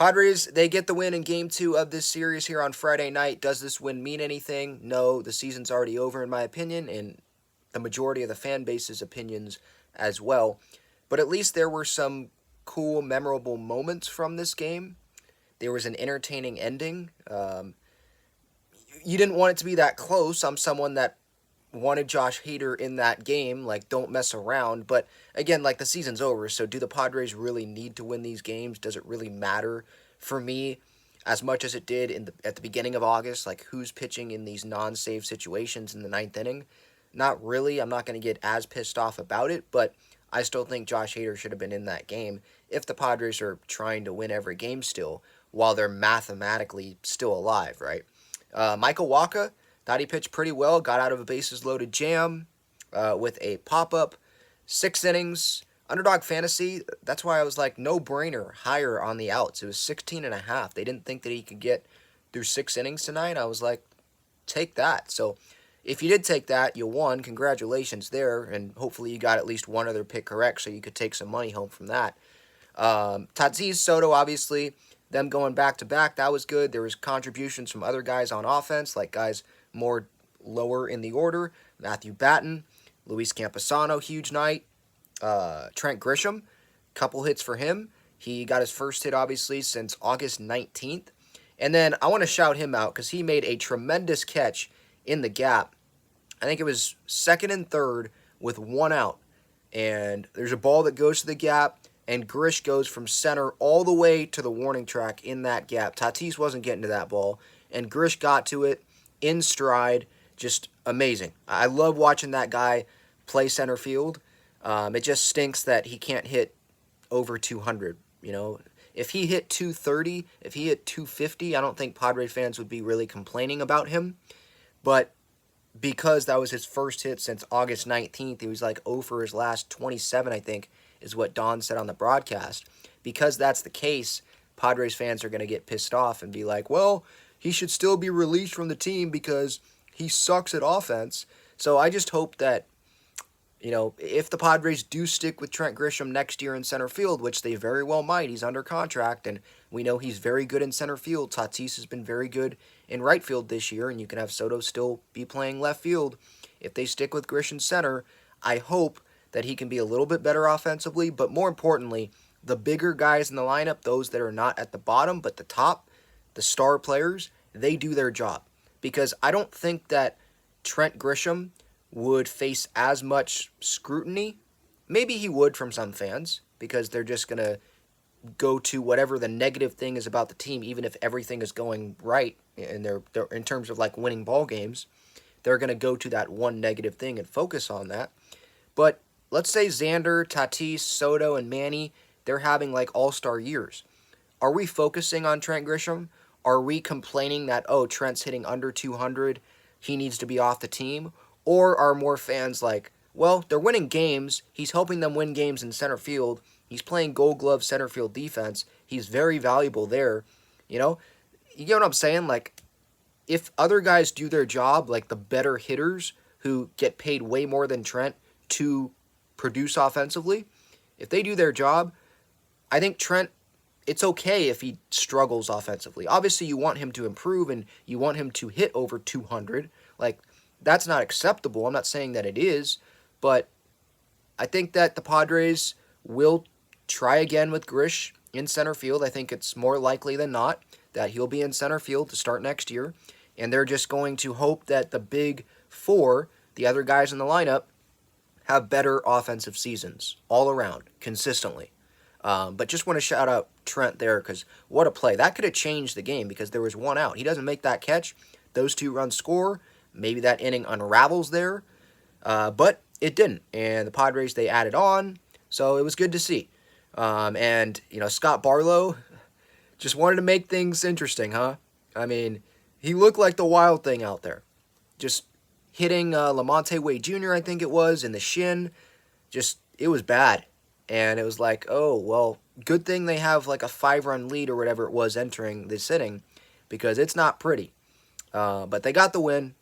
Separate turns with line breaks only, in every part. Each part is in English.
Padres, they get the win in Game 2 of this series here on Friday night. Does this win mean anything? No, the season's already over in my opinion, and the majority of the fan base's opinions as well. But at least there were some cool, memorable moments from this game. There was an entertaining ending. You didn't want it to be that close. I'm someone that wanted Josh Hader in that game. Like, don't mess around. But again, like, the season's over. So do the Padres really need to win these games? Does it really matter for me as much as it did at the beginning of August? Like, who's pitching in these non-save situations in the ninth inning? Not really. I'm not going to get as pissed off about it, but I still think Josh Hader should have been in that game if the Padres are trying to win every game still while they're mathematically still alive, right? Michael Wacha, thought he pitched pretty well, got out of a bases loaded jam with a pop-up, 6 innings. Underdog fantasy, that's why I was like, no-brainer, higher on the outs. It was 16.5. They didn't think that he could get through 6 innings tonight. I was like, take that. So if you did take that, you won. Congratulations there, and hopefully you got at least one other pick correct so you could take some money home from that. Tatis, Soto, obviously, them going back-to-back, that was good. There was contributions from other guys on offense, like guys more lower in the order. Matthew Batten, Luis Camposano, huge night. Trent Grisham, couple hits for him. He got his first hit, obviously, since August 19th. And then I want to shout him out because he made a tremendous catch in the gap. I think it was second and third with one out. And there's a ball that goes to the gap, and Grish goes from center all the way to the warning track in that gap. Tatis wasn't getting to that ball, and Grish got to it in stride. Just amazing. I love watching that guy play center field. It just stinks that he can't hit over 200, you know. If he hit 230, if he hit 250, I don't think Padre fans would be really complaining about him. But because that was his first hit since August 19th, he was like 0 for his last 27, I think, is what Don said on the broadcast. Because that's the case, Padres fans are going to get pissed off and be like, well, he should still be released from the team because he sucks at offense. So I just hope that, you know, if the Padres do stick with Trent Grisham next year in center field, which they very well might, he's under contract, and we know he's very good in center field. Tatis has been very good in right field this year, and you can have Soto still be playing left field. If they stick with Grisham center, I hope that he can be a little bit better offensively, but more importantly, the bigger guys in the lineup, those that are not at the bottom but the top, the star players, they do their job. Because I don't think that Trent Grisham would face as much scrutiny. Maybe he would from some fans, because they're just going to go to whatever the negative thing is about the team, even if everything is going right in in terms of like winning ball games. They're going to go to that one negative thing and focus on that. But let's say Xander, Tatis, Soto, and Manny, they're having like all-star years. Are we focusing on Trent Grisham? Are we complaining that, oh, Trent's hitting under 200, he needs to be off the team? Or are more fans like, well, they're winning games, he's helping them win games in center field, he's playing Gold Glove center field defense, he's very valuable there, you know? You get what I'm saying? Like, if other guys do their job, like the better hitters who get paid way more than Trent to produce offensively, if they do their job, I think Trent, it's okay if he struggles offensively. Obviously, you want him to improve and you want him to hit over 200. Like, that's not acceptable. I'm not saying that it is, but I think that the Padres will try again with Grish in center field. I think it's more likely than not that he'll be in center field to start next year, and they're just going to hope that the big four, the other guys in the lineup, have better offensive seasons all around, consistently. But just want to shout out Trent there, because what a play. That could have changed the game because there was one out. He doesn't make that catch. Those 2 runs score. Maybe that inning unravels there. But it didn't. And the Padres, they added on. So it was good to see. And, you know, Scott Barlow just wanted to make things interesting, huh? I mean, he looked like the wild thing out there. Just hitting Lamonte Wade Jr., I think it was, in the shin. Just, it was bad. And it was like, oh, well, good thing they have like a 5-run lead or whatever it was entering this inning, because it's not pretty. But they got the win,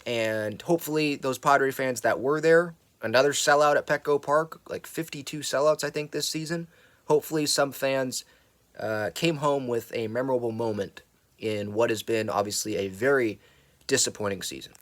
and hopefully those Padre fans that were there, another sellout at Petco Park, like 52 sellouts, I think, this season. Hopefully some fans came home with a memorable moment in what has been obviously a very disappointing season.